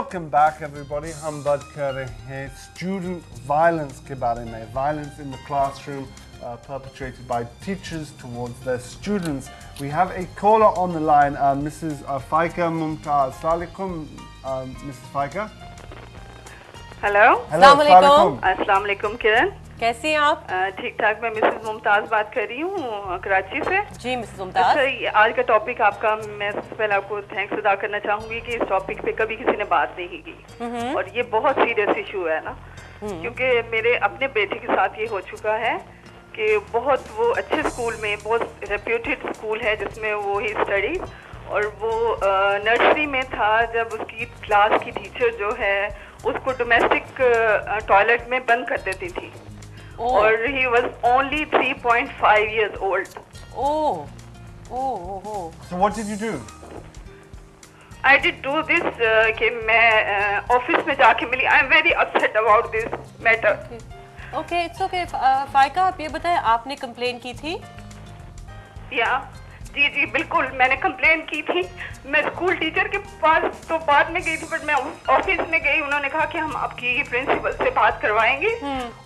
Welcome back everybody. हम बात कर रहे हैं student violence के बारे में. Violence in the classroom perpetrated by teachers towards their students. We have a caller on the line, Mrs. Faika Mumtaz. Assalamu alaikum, Mrs. Faika. Hello. अस्सलाम वालेकुम किरण. कैसी हैं आप? ठीक ठाक. मैं मिसेस मुमताज़ बात कर रही हूँ कराची से. जी मिसेस मुमताज़. अच्छा, आज का टॉपिक आपका, मैं पहले आपको थैंक्स अदा करना चाहूँगी कि इस टॉपिक पे कभी किसी ने बात नहीं की और ये बहुत सीरियस इशू है ना, क्योंकि मेरे अपने बेटे के साथ ये हो चुका है कि बहुत वो अच्छे स्कूल में, बहुत रेप्यूटेड स्कूल है जिसमें वो ही स्टडी, और वो नर्सरी में था जब उसकी क्लास की टीचर जो है उसको डोमेस्टिक टॉयलेट में बंद कर देती थी. और he was only 3.5 years old. Oh. So what did you do? I did do this कि मैं ऑफिस में जाके मिली. I am very upset about this matter. Okay, it's okay. फाइका, आप ये बताएं, आपने कंप्लेन की थी? जी बिल्कुल, मैंने कंप्लेन की थी. मैं स्कूल टीचर के पास तो बाद में गई थी, बट मैं ऑफिस में गई. उन्होंने कहा कि हम आपकी प्रिंसिपल से बात करवाएंगे.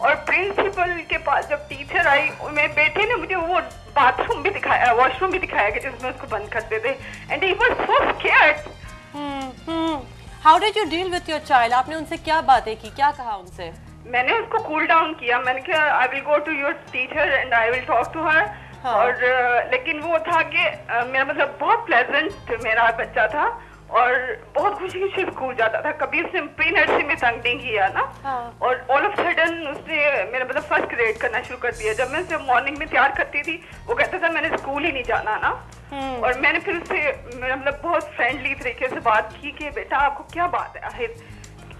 और प्रिंसिपल के पास जब टीचर आई, मेरे बेटे ने मुझे वो बाथरूम भी दिखाया, वॉशरूम भी दिखाया कि जिसमें उसको बंद करते थे. And he was so scared. How did you deal with your child? आपने उनसे क्या बातें की, क्या कहा उनसे? मैंने उसको कूल डाउन किया. मैंने कहा I will go to your teacher and I will talk to her. और लेकिन वो था कि मेरा मतलब बहुत प्लेजेंट मेरा बच्चा था और बहुत खुशी खुशी स्कूल जाता था. कभी उसने प्री नर्सरी में तंग नहीं किया ना. और ऑल ऑफ सडन उसने मेरा मतलब फर्स्ट ग्रेड करना शुरू कर दिया. जब मैं उसे मॉर्निंग में तैयार करती थी, वो कहता था मैंने स्कूल ही नहीं जाना ना. और मैंने फिर उससे मेरा मतलब बहुत फ्रेंडली तरीके से बात की कि बेटा आपको क्या बात है. आखिर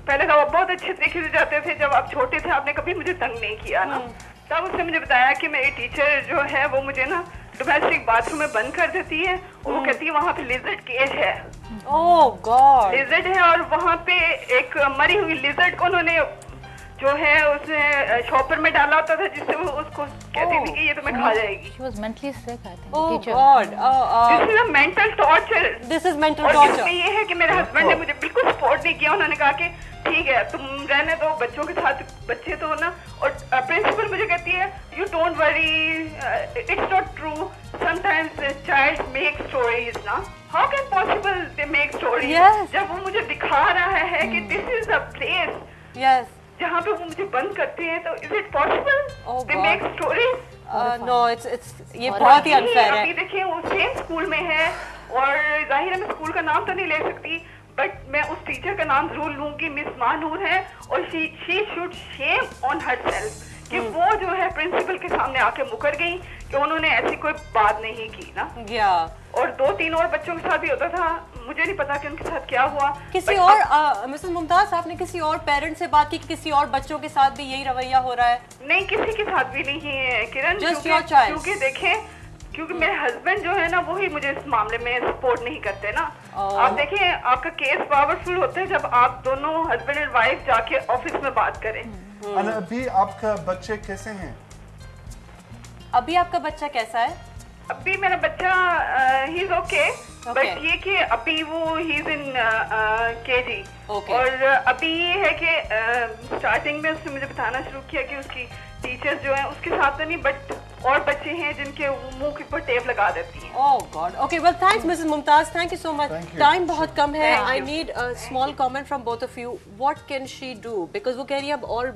पहले तो आप बहुत अच्छे तरीके से जाते थे, जब आप छोटे थे आपने कभी मुझे तंग नहीं किया ना. तब उसने मुझे बताया कि मेरी टीचर जो है वो मुझे ना डोमेस्टिक बाथरूम में बंद कर देती है और वो कहती है वहाँ पे लिजर्ड केज है. ओह गॉड. लिजर्ड है और वहाँ पे एक मरी हुई लिजर्ड को उन्होंने जो है उसने शॉपर में डाला होता था, जिससे वो उसको कहती थी कि ये तुम्हें खा जाएगी. She was mentally sick, I think. Oh God. This is a mental torture. This is mental और torture. इसमें ये है कि मेरे हस्बैंड ने मुझे बिल्कुल सपोर्ट नहीं किया. उन्होंने कहा कि ठीक है तुम रहने दो, बच्चों के साथ बच्चे तो ना. और प्रिंसिपल मुझे कहती है you don't worry, it's not true, sometimes child make stories ना. How can possible they make stories? जब वो मुझे दिखा रहा है कि दिस इज अ प्लेस जहाँ पे वो मुझे बंद करते हैं, तो is it possible they make stories? No, it's ये बहुत ही अनफेयर है. अभी देखिए वो सेम स्कूल में है और जाहिर है मैं स्कूल का नाम तो नहीं ले सकती, बट मैं उस टीचर का नाम जरूर लूंगी. मिस मानूर है और she should shame on herself कि वो जो है प्रिंसिपल के सामने आके मुकर गई कि उन्होंने ऐसी कोई बात नहीं की ना. और 2-3 और बच्चों के साथ भी होता था. मुझे नहीं पता कि उनके साथ क्या हुआ. किसी और मिसेस मुमताज, आपने किसी और पेरेंट से बात की कि किसी और बच्चों के साथ भी यही रवैया हो रहा है? नहीं, किसी के साथ भी नहीं है किरण. क्योंकि देखें, क्योंकि मेरे हस्बैंड जो है ना वो ही मुझे इस मामले में सपोर्ट नहीं करते ना. आप देखें, आपका केस पावरफुल होता है जब आप दोनों हस्बैंड एंड वाइफ जाके ऑफिस में बात करें. अभी आपका बच्चे कैसे हैं? अभी आपका बच्चा कैसा है? अभी मेरा बच्चा ही इज ओके, बट ये कि अभी वो ही इज इन केजी. और अभी ये है कि स्टार्टिंग में उसने मुझे बताना शुरू किया कि उसकी टीचर्स जो है उसके साथ तो नहीं, बट और बच्चे हैं जिनके मुंह के ऊपर टेप लगा देती हैं. Oh god. Okay, well thanks Mrs Mumtaz, thank you so much. Time बहुत कम है. I need a small comment from both of you. What can she do? Because वो कह रही है अब और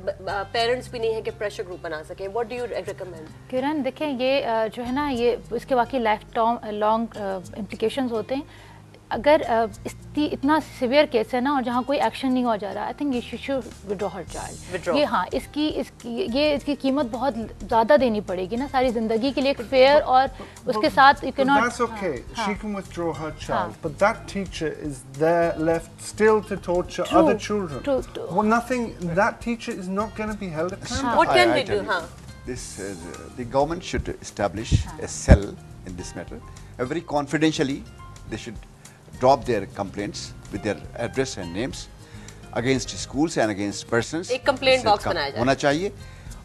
पेरेंट्स भी नहीं है कि प्रेशर ग्रुप बना सके. What do you recommend? Kiran देखें, ये जो है ना, ये इसके वाकई लाइफ लॉन्ग इम्प्लीकेशंस होते हैं. अगर इतना सिवियर केस है ना और जहाँ कोई एक्शन नहीं हो जा रहा, I think you should withdraw her child. ये इसकी कीमत बहुत ज़्यादा देनी पड़ेगी ना सारी ज़िंदगी के लिए. एक फेयर और उसके साथ you can not. That's okay. She can withdraw her child, but that teacher is there left still to torture other children. True. Well, nothing. That teacher is not going to be held accountable. What can we do? The government should establish a cell in this matter. Very confidentially, they should drop their complaints with their address and names against schools and against persons. एक complaint box बनाया जाए. होना चाहिए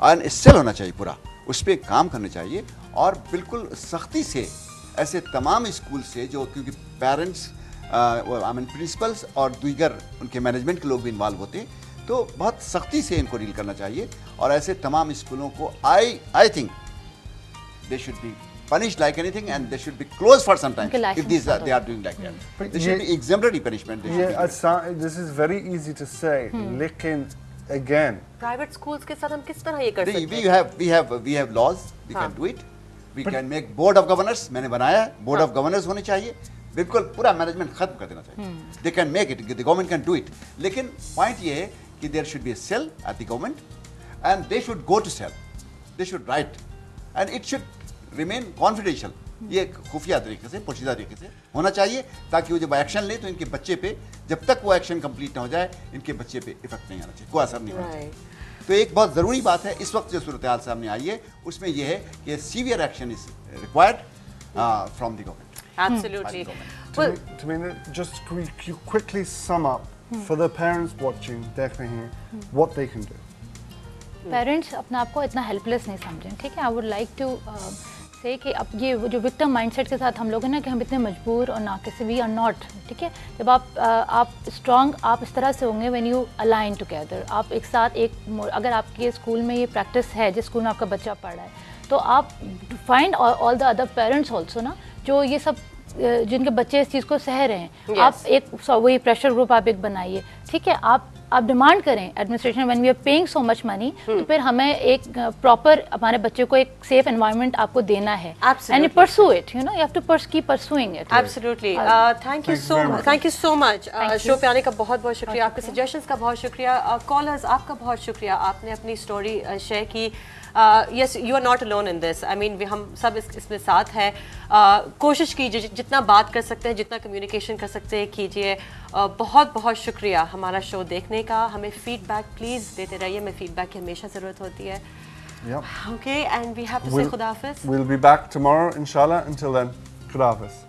और cell होना चाहिए पूरा. उस पर काम करना चाहिए और बिल्कुल सख्ती से ऐसे तमाम स्कूल से जो, क्योंकि पेरेंट्स आई मीन प्रिंसिपल्स और दीगर उनके मैनेजमेंट के लोग भी इन्वॉल्व होते तो बहुत सख्ती से इनको डील करना चाहिए और ऐसे तमाम स्कूलों को I think they should be punished like anything and they should be closed for some time if these they are doing like that. There should be exemplary punishment. This is very easy to say. लेकिन again, private schools के साथ हम किस तरह ये कर सकते हैं? We have laws. We can do it. We can make board of governors. मैंने बनाया board of governors होने चाहिए. बिल्कुल पूरा मैनेजमेंट खत्म कर देना चाहिए. They can make it. The government can do it. लेकिन पॉइंट ये है कि there should be a cell at the government and they should go to cell. They should write and it should remain confidential. ये खुफिया तरीके से पोशीदा तरीके से होना चाहिए ताकि वो जब एक्शन ले तो इनके बच्चे पे जब तक वो एक्शन कंप्लीट ना हो जाए इनके बच्चे पे इफेक्ट नहीं आना चाहिए, कोई असर नहीं होना चाहिए. तो एक बहुत ज़रूरी बात है इस वक्त जो सूरत हाल सामने आई है उसमें यह है कि severe action is required from the government. Absolutely. Well, just quickly sum up for the parents watching, देख रहे हैं, what they can do. Parents अपने आप को इतना हेल्पलेस नहीं समझें, ठीक है. आई वुड लाइक टू से कि अब ये जो विक्टिम माइंडसेट के साथ हम लोग हैं ना कि हम इतने मजबूर और नाकिस, वी आर नॉट, ठीक है. जब आप स्ट्रॉन्ग आप इस तरह से होंगे व्हेन यू अलाइन टुगेदर, आप एक साथ अगर आपके स्कूल में ये प्रैक्टिस है जिस स्कूल में आपका बच्चा पढ़ रहा है तो आप find all the other parents also ना जो ये सब जिनके बच्चे इस चीज़ को सह रहे हैं. yes. आप एक वही प्रेशर ग्रुप आप एक बनाइए, ठीक है. आप डिमांड करें administration when we are paying so much money तो फिर हमें एक प्रॉपर हमारे बच्चे को एक सेफ एनवायरनमेंट आपको देना है and pursue it, you know, you have to keep pursuing it. Absolutely. Thank you so much. Show पे आने का बहुत बहुत शुक्रिया, आपके सजेशंस का बहुत शुक्रिया, कॉलर्स आपका बहुत शुक्रिया, आपने अपनी स्टोरी शेयर की. Yes, you are not alone in this. I mean हम सब इसमें साथ हैं. कोशिश कीजिए जितना बात कर सकते हैं, जितना कम्युनिकेशन कर सकते हैं कीजिए. बहुत बहुत शुक्रिया हमारा शो देखने का. हमें फीडबैक प्लीज़ देते रहिए, हमें फीडबैक की हमेशा ज़रूरत होती है. Okay, and we have to say Khuda Hafiz. We'll be back tomorrow, inshallah. Until then, Khuda Hafiz.